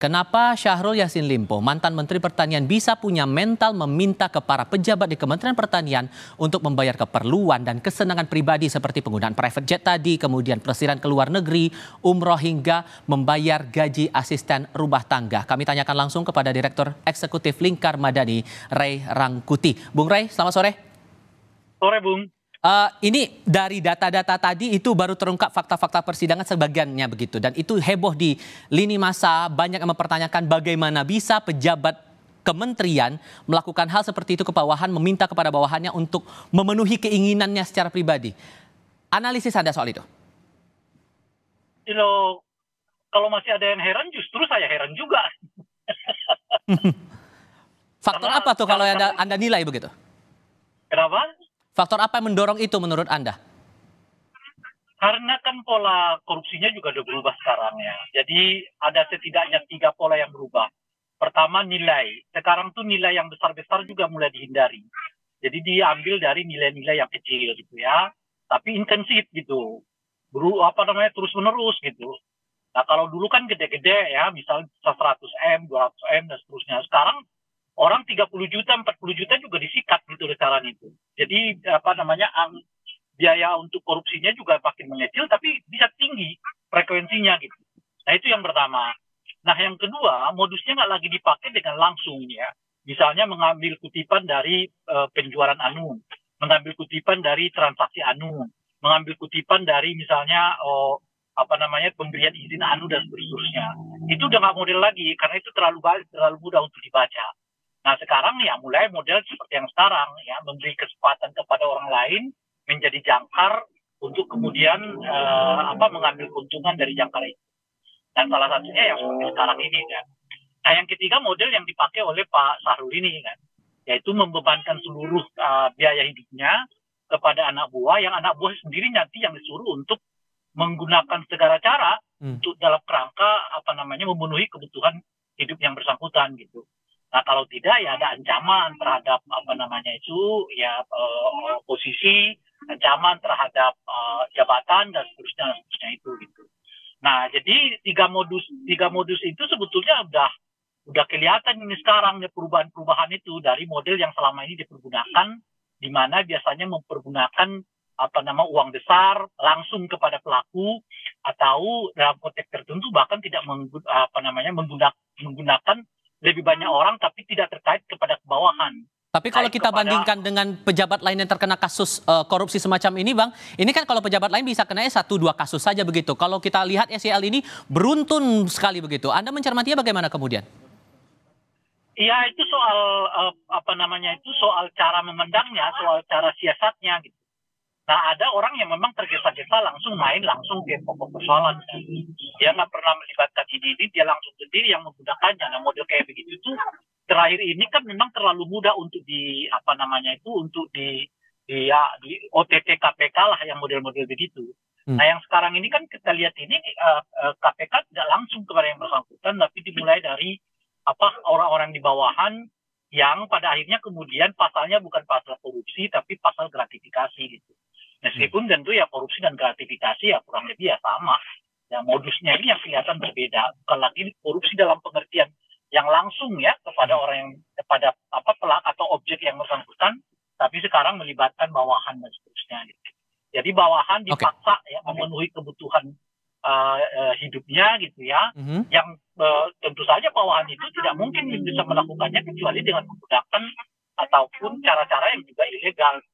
Kenapa Syahrul Yassin Limpo, mantan Menteri Pertanian, bisa punya mental meminta ke para pejabat di Kementerian Pertanian untuk membayar keperluan dan kesenangan pribadi seperti penggunaan private jet tadi, kemudian pelesiran ke luar negeri, umroh hingga membayar gaji asisten rumah tangga. Kami tanyakan langsung kepada Direktur Eksekutif Lingkar Madani, Ray Rangkuti. Bung Ray, selamat sore. Sore, Bung. Ini dari data-data tadi itu baru terungkap fakta-fakta persidangan sebagiannya begitu. Dan itu heboh di lini masa, banyak yang mempertanyakan bagaimana bisa pejabat kementerian melakukan hal seperti itu ke bawahan, meminta kepada bawahannya untuk memenuhi keinginannya secara pribadi. Analisis Anda soal itu? Kalau masih ada yang heran, justru saya heran juga. Faktor apa tuh kalau Anda nilai begitu? Kenapa? Faktor apa yang mendorong itu menurut Anda? Karena kan pola korupsinya juga udah berubah sekarang ya. Jadi ada setidaknya 3 pola yang berubah. Pertama, nilai. Sekarang tuh nilai yang besar-besar juga mulai dihindari. Jadi diambil dari nilai-nilai yang kecil gitu ya. Tapi intensif gitu. Terus-menerus gitu. Nah kalau dulu kan gede-gede ya, misalnya 100 M, 200 M dan seterusnya. Sekarang orang 30 juta, 40 juta juga disikat gitu lecaran itu. Jadi biaya untuk korupsinya juga makin mengecil, tapi bisa tinggi frekuensinya gitu. Nah itu yang pertama. Nah yang kedua, modusnya nggak lagi dipakai dengan langsung ya. Misalnya mengambil kutipan dari penjualan anu, mengambil kutipan dari transaksi anu, mengambil kutipan dari misalnya pemberian izin anu dan seterusnya. Itu udah nggak model lagi karena itu terlalu mudah untuk dibaca. Nah sekarang ya mulai model seperti yang sekarang ya, memberi kesempatan kepada orang lain menjadi jangkar untuk kemudian mengambil keuntungan dari jangkar itu. Dan salah satunya yang seperti sekarang ini kan. Nah yang ketiga model yang dipakai oleh Pak Syahrul ini kan, yaitu membebankan seluruh biaya hidupnya kepada anak buah, yang anak buah sendiri nanti yang disuruh untuk menggunakan segala cara untuk dalam kerangka memenuhi kebutuhan hidup yang bersangkutan gitu. Nah kalau tidak ya ada ancaman terhadap posisi, ancaman terhadap jabatan dan seterusnya itu gitu. Nah jadi tiga modus itu sebetulnya udah kelihatan ini sekarang ya, perubahan itu dari model yang selama ini dipergunakan, di mana biasanya mempergunakan uang besar langsung kepada pelaku, atau dalam konteks tertentu bahkan tidak menggunakan lebih banyak orang tapi tidak terkait kepada kebawahan. Tapi kalau kita bandingkan dengan pejabat lain yang terkena kasus korupsi semacam ini, Bang, ini kan kalau pejabat lain bisa kena 1-2 kasus saja begitu. Kalau kita lihat SEL ini beruntun sekali begitu. Anda mencermatinya bagaimana kemudian? Iya, itu soal cara memandangnya, soal cara siasatnya gitu. Nah, ada orang yang memang tergesa-gesa langsung ke pokok persoalan. Dia nggak pernah melibatkan ini, dia langsung sendiri yang menggunakannya. Nah, model kayak begitu tuh terakhir ini kan memang terlalu mudah untuk di OTT KPK lah, yang model-model begitu. Nah, yang sekarang ini kan kita lihat ini KPK tidak langsung kepada yang bersangkutan, tapi dimulai dari orang-orang di bawahan yang pada akhirnya kemudian pasalnya bukan pasal korupsi tapi pasal gratifikasi gitu. Meskipun tentu ya korupsi dan gratifikasi ya kurang lebih ya sama. Ya modusnya ini yang kelihatan berbeda. Bukan lagi korupsi dalam pengertian yang langsung ya kepada pelak atau objek yang bersangkutan, tapi sekarang melibatkan bawahan dan seterusnya. Gitu. Jadi bawahan dipaksa ya memenuhi kebutuhan hidupnya gitu ya. Yang tentu saja bawahan itu tidak mungkin bisa melakukannya kecuali dengan menggunakan ataupun cara-cara yang juga ilegal.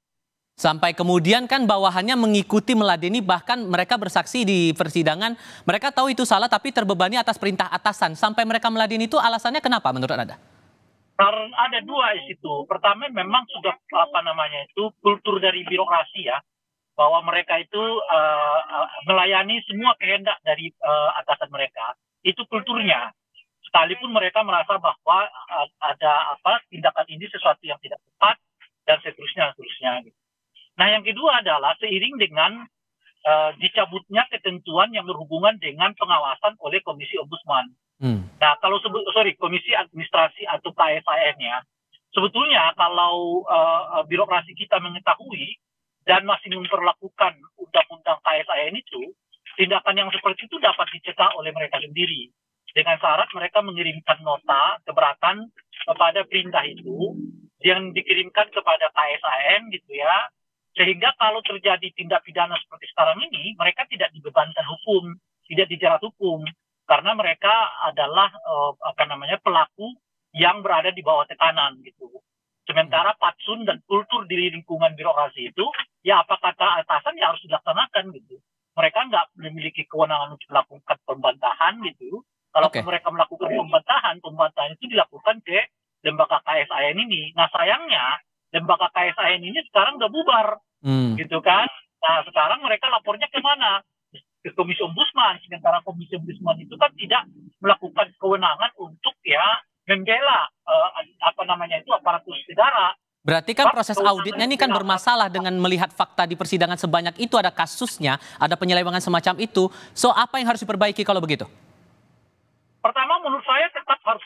Sampai kemudian kan bawahannya mengikuti meladeni, bahkan mereka bersaksi di persidangan, mereka tahu itu salah tapi terbebani atas perintah atasan. Sampai mereka meladeni itu alasannya kenapa menurut Anda? Karena ada 2 di situ. Pertama memang sudah kultur dari birokrasi ya, bahwa mereka itu melayani semua kehendak dari atasan mereka. Itu kulturnya. Sekalipun mereka merasa bahwa ada tindakan ini sesuatu yang tidak tepat dan seterusnya gitu. Nah yang kedua adalah seiring dengan dicabutnya ketentuan yang berhubungan dengan pengawasan oleh Komisi Ombudsman. Nah kalau Komisi Administrasi atau KSAN ya, sebetulnya kalau birokrasi kita mengetahui dan masih memperlakukan undang-undang KSAN itu, tindakan yang seperti itu dapat dicegah oleh mereka sendiri. dengan syarat mereka mengirimkan nota keberatan kepada perintah itu yang dikirimkan kepada KSAN gitu ya. Sehingga kalau terjadi tindak pidana seperti sekarang ini, mereka tidak dibebankan hukum, tidak dijerat hukum, karena mereka adalah pelaku yang berada di bawah tekanan gitu. Sementara patsun dan kultur di lingkungan birokrasi itu, ya apa kata atasan ya harus dilaksanakan gitu. Mereka nggak memiliki kewenangan untuk melakukan pembantahan gitu. Kalau mereka melakukan pembantahan itu dilakukan ke lembaga KSAN ini. Nah sayangnya lembaga KSAN ini sekarang udah bubar, gitu kan. Nah sekarang mereka lapornya kemana? Ke Komisi Ombudsman. Sementara Komisi Ombudsman itu kan tidak melakukan kewenangan untuk ya membela aparatur negara. Berarti kan proses auditnya ini kan bermasalah dengan melihat fakta di persidangan sebanyak itu, ada kasusnya, ada penyelewengan semacam itu. So apa yang harus diperbaiki kalau begitu? Pertama menurut saya tetap harus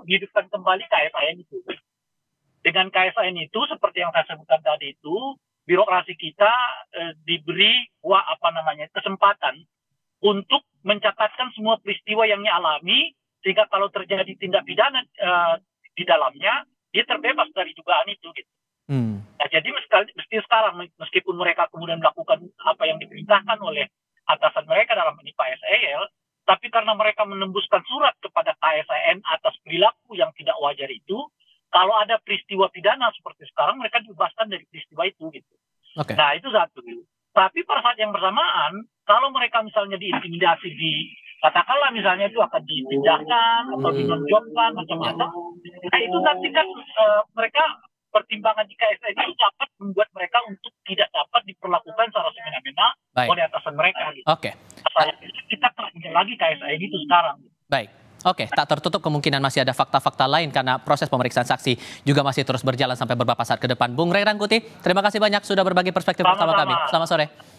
dihidupkan kembali KSAN itu. Dengan KSAN itu seperti yang saya sebutkan tadi itu, birokrasi kita diberi kesempatan untuk mencatatkan semua peristiwa yang dialami, sehingga kalau terjadi tindak pidana di dalamnya, dia terbebas dari dugaan itu. Gitu. Nah, jadi mesti sekarang, meskipun mereka kemudian melakukan apa yang diperintahkan oleh atasan mereka dalam ini Pak SEL, tapi karena mereka menembuskan surat kepada KSAN atas perilaku yang tidak wajar itu, kalau ada peristiwa pidana seperti sekarang, mereka dibebaskan dari peristiwa itu. Gitu. Nah, itu satu. Tapi pada saat yang bersamaan, kalau mereka misalnya diintimidasi katakanlah misalnya itu akan dipindahkan atau dinonjolkan macam-macam, nah itu nanti kan mereka pertimbangan di KSAN itu dapat membuat mereka untuk tidak dapat diperlakukan secara semena-mena oleh atasan mereka. Gitu. Kita terus lagi KSAN itu sekarang. Baik. Oke, tak tertutup kemungkinan masih ada fakta-fakta lain karena proses pemeriksaan saksi juga masih terus berjalan sampai beberapa saat ke depan. Bung Ray Rangkuti, terima kasih banyak sudah berbagi perspektif bersama kami. Selamat sore.